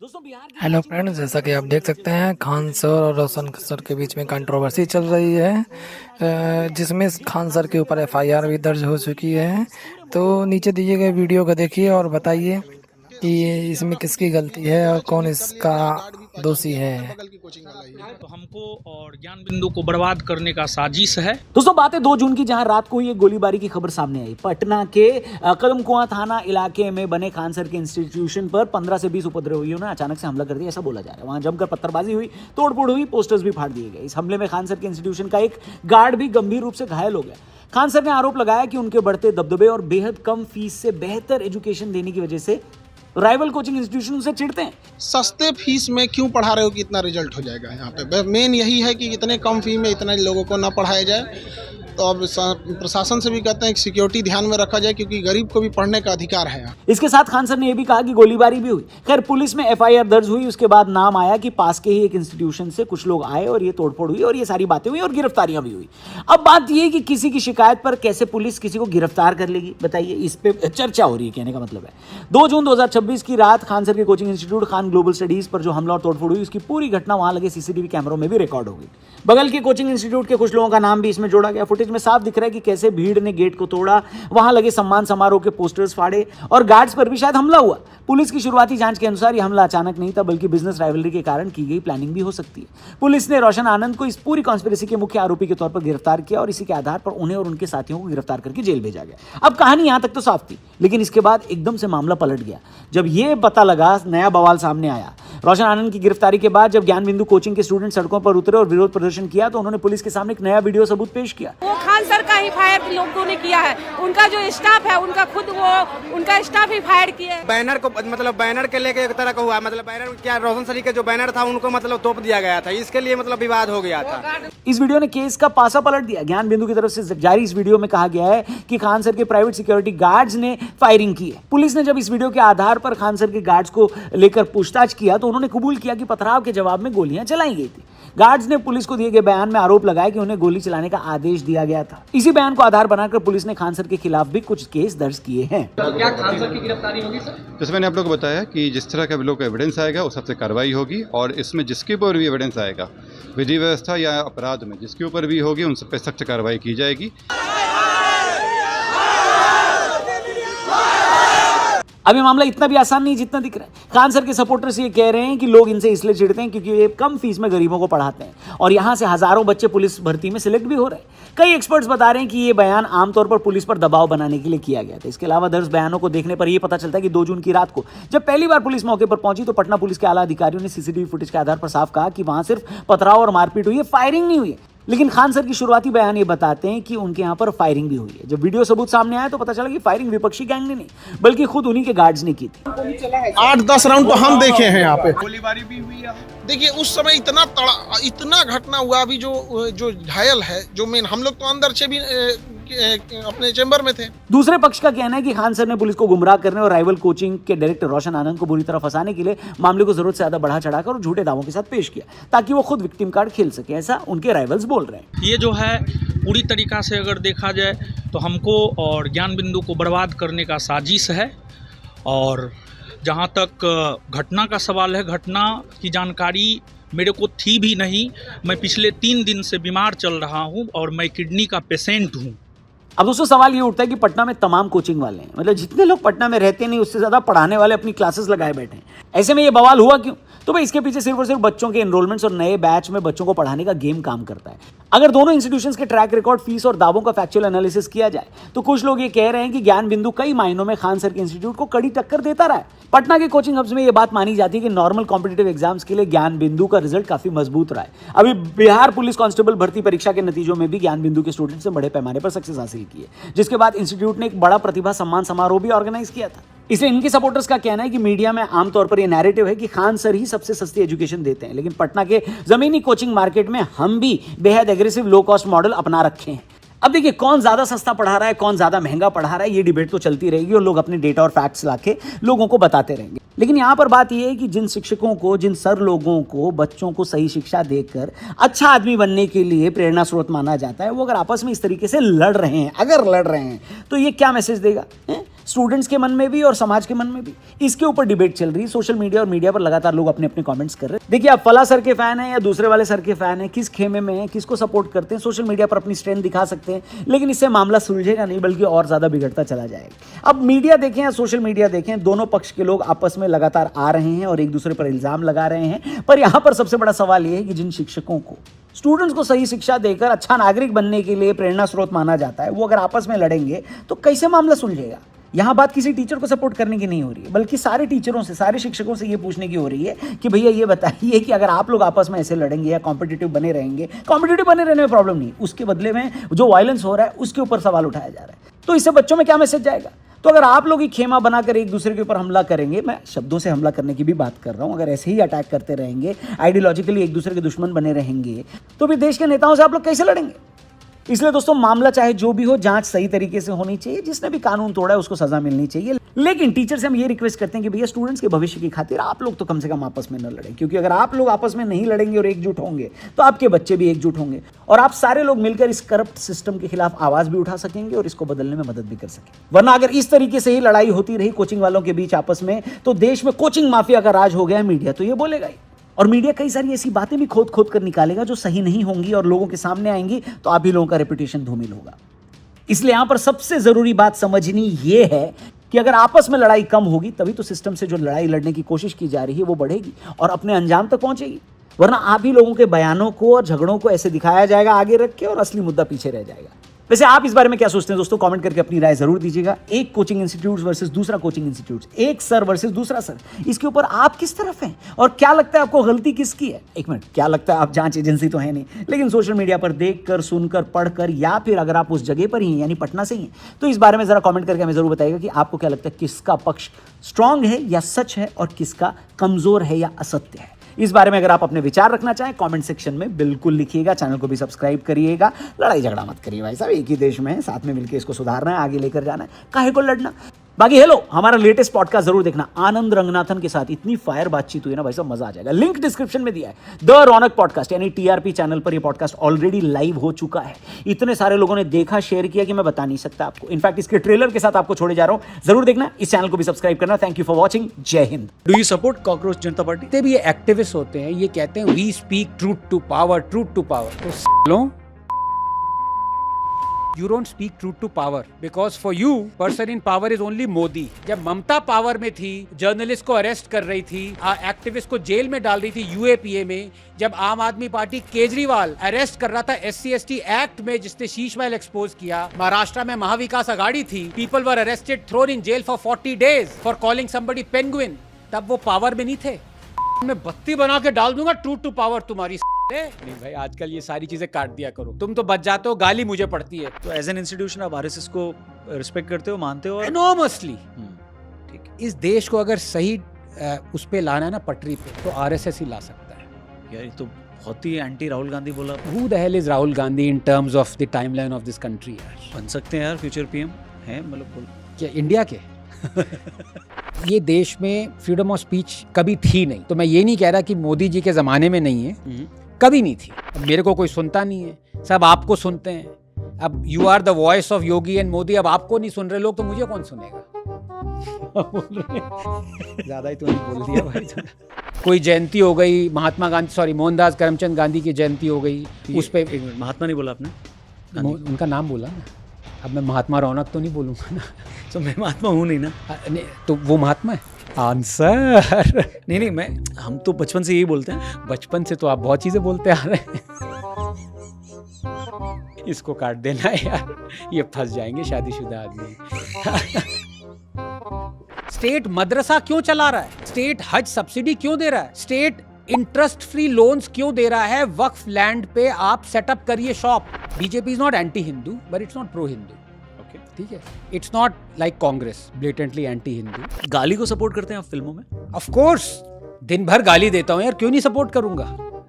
Hello friends, जैसा कि आप देख सकते हैं खान सर और रोशन सर के बीच में कंट्रोवर्सी चल रही है, जिसमें खान सर के ऊपर एफआईआर भी दर्ज हो चुकी है। तो नीचे दिए गए वीडियो को देखिए और बताइए कि इसमें किसकी गलती है और कौन इसका दोषी है। तो हमको और ज्ञान बिंदु को बर्बाद करने का साजिश है। दोस्तों, बात है 2 जून की, जहां रात को ही एक गोलीबारी की खबर सामने आई। पटना के कदमकुआं थाना इलाके में बने खान सर के इंस्टीट्यूशन पर 15 से 20 उपद्रवियों ने अचानक से हमला कर दिया, ऐसा बोला जा रहा है। वहां जमकर पत्थरबाजी हुई, तोड़फोड़ हुई, पोस्टर्स भी फाड़ दिए गए। इस हमले में खान सर के इंस्टीट्यूशन का एक गार्ड भी गंभीर रूप से घायल हो गया। खान सर ने आरोप लगाया कि उनके बढ़ते दबदबे और बेहद कम फीस से बेहतर एजुकेशन देने की वजह से राइवल कोचिंग इंस्टीट्यूशन उनसे चिढ़ते हैं। सस्ते फीस में क्यों पढ़ा रहे हो कि इतना रिजल्ट हो जाएगा। यहाँ पे मेन यही है कि इतने कम फी में इतने लोगों को ना पढ़ाया जाए। तो अब प्रशासन से भी कहते हैं कि सिक्योरिटी ध्यान में रखा जाए, क्योंकि गरीब को भी पढ़ने का अधिकार है। इसके साथ खान सर ने यह भी कहा कि गोलीबारी भी हुई। खैर, पुलिस में एफआईआर दर्ज हुई। उसके बाद नाम आया कि पास के ही एक इंस्टीट्यूशन से कुछ लोग आए और ये तोड़फोड़ हुई और ये सारी बातें हुई और गिरफ्तारियां भी हुई। अब बात ये कि किसी की शिकायत पर कैसे पुलिस किसी को गिरफ्तार कर लेगी, बताइए। इस पे चर्चा हो रही है, कहने का मतलब है। 2 जून 2026 की रात खान सर के coaching institute Khan global studies पर जो हमला और तोड़फोड़ हुई, उसकी पूरी घटना वहां लगे सीसीटीवी कैमरों में भी रिकॉर्ड हो गई। बगल के कोचिंग इंस्टीट्यूट के कुछ लोगों का नाम भी इसमें जोड़ा गया। फुटेज में साफ दिख रहा है कि कैसे भीड़ ने गेट को तोड़ा, वहां लगे सम्मान समारोह के पोस्टर्स फाड़े और गार्ड्स पर भी शायद हमला हुआ। पुलिस की शुरुआती जांच के अनुसार यह हमला अचानक नहीं था, बल्कि बिजनेस राइवलरी के कारण की गई प्लानिंग भी हो सकती है। पुलिस ने रोशन आनंद को इस पूरी कॉन्स्पिरेसी के मुख्य आरोपी के तौर पर गिरफ्तार किया और इसी के आधार पर उन्हें और उनके साथियों को गिरफ्तार करके जेल भेजा गया। अब कहानी यहां तक तो साफ थी, लेकिन इसके बाद एकदम से मामला पलट गया जब यह पता लगा, नया बवाल सामने आया। रोशन आनंद की गिरफ्तारी के बाद जब ज्ञान बिंदु कोचिंग के स्टूडेंट सड़कों पर उतरे और विरोध प्रदर्शन किया, तो उन्होंने पुलिस के सामने एक नया वीडियो सबूत पेश किया। वो खान सर का ही फायर लोगों ने किया है, उनका जो स्टाफ है उनका खुद उनका स्टाफ ही फायर किया। बैनर को मतलब बैनर के लेके एक तरह का हुआ, मतलब बैनर क्या रोशन सर के जो बैनर था उनको मतलब तोप दिया गया था, इसके लिए मतलब विवाद हो गया था। इस वीडियो ने केस का पासा पलट दिया। ज्ञान बिंदु की तरफ से जारी इस वीडियो में कहा गया है कि खान सर के प्राइवेट सिक्योरिटी गार्ड्स ने फायरिंग की है। पुलिस ने जब इस वीडियो के आधार पर खान सर के गार्ड्स को लेकर पूछताछ किया, तो उन्होंने कबूल किया कि पथराव के जवाब में गोलियां चलाई गई थी। गार्ड्स ने पुलिस को दिए गए बयान में आरोप लगाया कि उन्हें गोली चलाने का आदेश दिया गया था। इसी बयान को आधार बनाकर पुलिस ने खान सर के खिलाफ भी कुछ केस दर्ज किए हैं। तो क्या खान सर की गिरफ्तारी होगी सर? जैसे मैंने आप लोग को बताया कि जिस तरह का लोग एविडेंस आएगा उस सबसे कार्रवाई होगी, और इसमें जिसके ऊपर भी एविडेंस आएगा, विधि व्यवस्था या अपराध में जिसके ऊपर भी होगी, उन सब पे सख्त कार्रवाई की जाएगी। अब ये मामला इतना भी आसान नहीं जितना दिख रहा है। खान सर के सपोर्टर्स ये कह रहे हैं कि लोग इनसे इसलिए चिढ़ते हैं क्योंकि ये कम फीस में गरीबों को पढ़ाते हैं और यहां से हजारों बच्चे पुलिस भर्ती में सिलेक्ट भी हो रहे हैं। कई एक्सपर्ट्स बता रहे हैं कि ये बयान आमतौर पर पुलिस पर दबाव बनाने के लिए किया गया था। इसके अलावा दर्ज बयानों को देखने पर यह पता चलता है कि 2 जून की रात को जब पहली बार पुलिस मौके पर पहुंची, तो पटना पुलिस के आला अधिकारियों ने सीसीटीवी फुटेज के आधार पर साफ कहा कि वहां सिर्फ पथराव और मारपीट हुई है, फायरिंग नहीं हुई है। लेकिन खान सर की शुरुआती बयान ये बताते हैं कि उनके यहाँ पर फायरिंग भी हुई है। जब वीडियो सबूत सामने आया तो पता चला कि फायरिंग विपक्षी गैंग ने नहीं, बल्कि खुद उन्हीं के गार्ड्स ने की थी। 8-10 राउंड तो हम देखे हैं यहाँ पे। गोलीबारी भी हुई है। देखिए उस समय इतना घटना हुआ। अभी जो घायल है, जो मेन, हम लोग तो अंदर से भी अपने चेंबर में थे। दूसरे पक्ष का कहना है कि खान सर ने पुलिस को गुमराह करने और राइवल कोचिंग के डायरेक्टर रोशन आनंद को बुरी तरह फंसाने के लिए मामले को जरूरत से ज्यादा बढ़ा चढ़ाकर और झूठे दावों के साथ पेश किया ताकि वो खुद विक्टिम कार्ड खेल सके, ऐसा उनके राइवल्स बोल रहे हैं। ये जो है पूरी तरीका से अगर देखा जाए तो हमको और ज्ञान बिंदु को बर्बाद करने का साजिश है। और जहाँ तक घटना का सवाल है, घटना की जानकारी मेरे को थी भी नहीं। मैं पिछले 3 दिन से बीमार चल रहा हूँ और मैं किडनी का पेशेंट हूँ। अब दोस्तों, सवाल ये उठता है कि पटना में तमाम कोचिंग वाले हैं, मतलब जितने लोग पटना में रहते नहीं उससे ज्यादा पढ़ाने वाले अपनी क्लासेस लगाए बैठे हैं। ऐसे में ये बवाल हुआ क्यों? तो भाई इसके पीछे सिर्फ और सिर्फ बच्चों के एनरोलमेंट्स और नए बैच में बच्चों को पढ़ाने का गेम काम करता है। अगर दोनों इंस्टीट्यूशंस के ट्रैक रिकॉर्ड, फीस और दावों का फैक्चुअल एनालिसिस किया जाए तो कुछ लोग ये कह रहे हैं कि ज्ञान बिंदु कई मायनों में खान सर के इंस्टीट्यूट को कड़ी टक्कर देता रहा है। पटना के कोचिंग हब्स में ये बात मानी जाती है कि नॉर्मल कॉम्पिटिटिव एग्जाम्स के लिए ज्ञान बिंदु का रिजल्ट काफी मजबूत रहा है। अभी बिहार पुलिस कांस्टेबल भर्ती परीक्षा के नतीजों में भी ज्ञान बिंदु के स्टूडेंट्स ने बड़े पैमाने पर सक्सेस हासिल की है, जिसके बाद इंस्टीट्यूट ने एक बड़ा प्रतिभा सम्मान समारोह भी ऑर्गेनाइज किया था। इसलिए इनके सपोर्टर्स का कहना है कि मीडिया में आमतौर पर यह नैरेटिव है कि खान सर ही सबसे सस्ती एजुकेशन देते हैं, लेकिन पटना के जमीनी कोचिंग मार्केट में हम भी बेहद एग्रेसिव लो कॉस्ट मॉडल अपना रखे हैं। अब देखिए, कौन ज्यादा सस्ता पढ़ा रहा है, कौन ज्यादा महंगा पढ़ा रहा है, ये डिबेट तो चलती रहेगी और लोग अपने डेटा और फैक्ट्स लाके लोगों को बताते रहेंगे। लेकिन यहाँ पर बात यह है कि जिन शिक्षकों को, जिन सर लोगों को बच्चों को सही शिक्षा देकर अच्छा आदमी बनने के लिए प्रेरणा स्रोत माना जाता है, वो अगर आपस में इस तरीके से लड़ रहे हैं, अगर लड़ रहे हैं, तो ये क्या मैसेज देगा? स्टूडेंट्स के मन में भी और समाज के मन में भी। इसके ऊपर डिबेट चल रही है सोशल मीडिया और मीडिया पर, लगातार लोग अपने अपने कमेंट्स कर रहे हैं। देखिए, आप फला सर के फैन हैं या दूसरे वाले सर के फैन हैं, किस खेमे में हैं, किसको सपोर्ट करते हैं, सोशल मीडिया पर अपनी स्ट्रेंथ दिखा सकते हैं, लेकिन इससे मामला सुलझेगा नहीं, बल्कि और ज्यादा बिगड़ता चला जाएगा। अब मीडिया देखें या सोशल मीडिया देखें, दोनों पक्ष के लोग आपस में लगातार आ रहे हैं और एक दूसरे पर इल्जाम लगा रहे हैं। पर यहां पर सबसे बड़ा सवाल यह है कि जिन शिक्षकों को स्टूडेंट्स को सही शिक्षा देकर अच्छा नागरिक बनने के लिए प्रेरणा स्रोत माना जाता है, वो अगर आपस में लड़ेंगे तो कैसे मामला सुलझेगा? यहां बात किसी टीचर को सपोर्ट करने की नहीं हो रही है, बल्कि सारे टीचरों से, सारे शिक्षकों से ये पूछने की हो रही है कि भैया ये बताइए कि अगर आप लोग आपस में ऐसे लड़ेंगे या कॉम्पिटिटिव बने रहेंगे, कॉम्पिटिटिव बने रहने में प्रॉब्लम नहीं, उसके बदले में जो वायलेंस हो रहा है उसके ऊपर सवाल उठाया जा रहा है, तो इससे बच्चों में क्या मैसेज जाएगा? तो अगर आप लोग ही खेमा बनाकर एक दूसरे के ऊपर हमला करेंगे, मैं शब्दों से हमला करने की भी बात कर रहा हूं, अगर ऐसे ही अटैक करते रहेंगे, आइडियोलॉजिकली एक दूसरे के दुश्मन बने रहेंगे, तो फिर देश के नेताओं से आप लोग कैसे लड़ेंगे? इसलिए दोस्तों, मामला चाहे जो भी हो, जांच सही तरीके से होनी चाहिए, जिसने भी कानून तोड़ा है उसको सजा मिलनी चाहिए। लेकिन टीचर से हम ये रिक्वेस्ट करते हैं कि भैया स्टूडेंट्स के भविष्य की खातिर आप लोग तो कम से कम आपस में न लड़ें, क्योंकि अगर आप लोग आपस में नहीं लड़ेंगे और एकजुट होंगे तो आपके बच्चे भी एकजुट होंगे और आप सारे लोग मिलकर इस करप्ट सिस्टम के खिलाफ आवाज भी उठा सकेंगे और इसको बदलने में मदद भी कर सकेंगे। वरना अगर इस तरीके से ही लड़ाई होती रही कोचिंग वालों के बीच आपस में, तो देश में कोचिंग माफिया का राज हो गया। मीडिया तो ये बोलेगा ही, और मीडिया कई सारी ऐसी बातें भी खोद खोद कर निकालेगा जो सही नहीं होंगी और लोगों के सामने आएंगी, तो आप ही लोगों का रेपुटेशन धूमिल होगा। इसलिए यहां पर सबसे जरूरी बात समझनी यह है कि अगर आपस में लड़ाई कम होगी, तभी तो सिस्टम से जो लड़ाई लड़ने की कोशिश की जा रही है वो बढ़ेगी और अपने अंजाम तक पहुंचेगी। वरना आप ही लोगों के बयानों को और झगड़ों को ऐसे दिखाया जाएगा आगे रख के, और असली मुद्दा पीछे रह जाएगा। वैसे आप इस बारे में क्या सोचते हैं दोस्तों? कमेंट करके अपनी राय जरूर दीजिएगा। एक कोचिंग इंस्टीट्यूट वर्सेस दूसरा कोचिंग इंस्टीट्यूट, एक सर वर्सेस दूसरा सर, इसके ऊपर आप किस तरफ हैं और क्या लगता है आपको गलती किसकी है? एक मिनट, क्या लगता है? आप जांच एजेंसी तो है नहीं, लेकिन सोशल मीडिया पर देखकर, सुनकर, पढ़कर, या फिर अगर आप उस जगह पर ही हैं, यानी पटना से ही हैं, तो इस बारे में जरा कमेंट करके हमें जरूर बताइएगा कि आपको क्या लगता है, किसका पक्ष स्ट्रांग है या सच है और किसका कमजोर है या असत्य है। इस बारे में अगर आप अपने विचार रखना चाहें, कमेंट सेक्शन में बिल्कुल लिखिएगा। चैनल को भी सब्सक्राइब करिएगा। लड़ाई झगड़ा मत करिए भाई साहब, एक ही देश में है, साथ में मिलकर इसको सुधारना है, आगे लेकर जाना है, काहे को लड़ना। बाकी हेलो, हमारा लेटेस्ट पॉडकास्ट जरूर देखना, आनंद रंगनाथन के साथ इतनी फायर बातचीत हुई ना भाई साहब, मजा आ जाएगा। लिंक डिस्क्रिप्शन में दिया है। द रौनक पॉडकास्ट यानी टीआरपी चैनल पर यह पॉडकास्ट ऑलरेडी लाइव हो चुका है। इतने सारे लोगों ने देखा, शेयर किया कि मैं बता नहीं सकता आपको। इनफैक्ट इसके ट्रेलर के साथ आपको छोड़े जा रहा हूं, जरूर देखना। इस चैनल को भी सब्सक्राइब करना। Thank you for watching. जय Hind. Do you support cockroach Janata party? जितने भी ये एक्टिविस्ट होते हैं, ये कहते हैं we speak truth to power, truth to power. तो You don't speak truth to power because for you, person in power is only Modi. जब ममता पावर में थी, जर्नलिस्ट को अरेस्ट कर रही थी, एक्टिविस्ट को जेल में डाल रही थी यूएपीए में, जब आम आदमी पार्टी केजरीवाल अरेस्ट कर रहा था SC/ST एक्ट में जिसने शीश महल एक्सपोज किया, महाराष्ट्र में महाविकास अघाड़ी थी, people were arrested, thrown in jail for 40 days for calling somebody penguin, तब वो पावर में नहीं थे। मैं बत्ती बना के डाल दूंगा ट्रूथ टू पावर तुम्हारी। नहीं भाई, आजकल ये सारी चीजें काट दिया करो, तुम तो बच जाते हो, गाली मुझे पड़ती है। तो एज एन इंस्टीट्यूशन आप आरएसएस को रिस्पेक्ट करते हो, मानते हो? एनॉर्मसली। ठीक। इस देश को अगर सही उस पे लाना है ना, पटरी पे, तो आरएसएस ही ला सकता है। यार ये तो बहुत ही एंटी राहुल गांधी बोला। Who the hell is Rahul Gandhi in terms of the timeline of this country? यार बन सकते हैं यार फ्यूचर पीएम हैं, मतलब बोल क्या इंडिया के? ये देश में फ्रीडम ऑफ स्पीच कभी थी नहीं, तो मैं ये नहीं कह रहा कि मोदी जी के जमाने में नहीं है, कभी नहीं थी। अब मेरे को कोई सुनता नहीं है, सब आपको सुनते हैं। अब you are the voice of Yogi and Modi, अब आपको नहीं सुन रहे लोग, तो मुझे कौन सुनेगा? ज्यादा ही तो नहीं बोल दिया भाई। कोई जयंती हो गई, महात्मा गांधी, सॉरी मोहनदास करमचंद गांधी की जयंती हो गई, उस पे महात्मा नहीं बोला आपने, उनका नाम बोला ना। अब मैं महात्मा रौनक तो नहीं बोलूंगा ना। तो मैं महात्मा हूँ नहीं ना। नहीं, तो वो महात्मा है। आंसर नहीं, मैं हम तो बचपन से यही बोलते हैं। बचपन से तो आप बहुत चीजें बोलते आ रहे हैं। इसको काट देना यार, ये फंस जाएंगे शादीशुदा आदमी। स्टेट मदरसा क्यों चला रहा है? स्टेट हज सब्सिडी क्यों दे रहा है? स्टेट इंटरेस्ट फ्री लोन्स क्यों दे रहा है? वक्फ लैंड पे आप सेटअप करिए shop. BJP is not anti Hindu, but it's not pro Hindu. ठीक है, it's not like Congress blatantly anti Hindu. गाली को सपोर्ट करते हैं आप फिल्मों में? ऑफ कोर्स, दिन भर गाली देता हूँ यार, क्यों नहीं सपोर्ट करूंगा?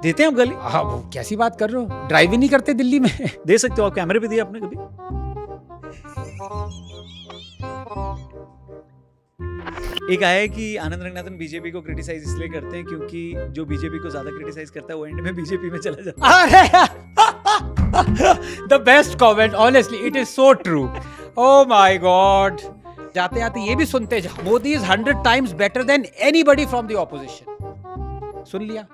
देते हैं आप गाली? हाँ, वो कैसी बात कर रहे हो? ड्राइव ही नहीं करते दिल्ली में। दे सकते हो आप, कैमरे पे दिया आपने कभी? एक आया है कि आनंद रंगनाथन बीजेपी को क्रिटिसाइज इसलिए करते हैं क्योंकि जो बीजेपी को ज्यादा क्रिटिसाइज करता है वो एंड में बीजेपी में चला जाता है। The best comment, honestly, it is so true. Oh my God. जाते आते ये भी सुनते जाओ, Modi is 100 times better than anybody from the opposition. सुन लिया।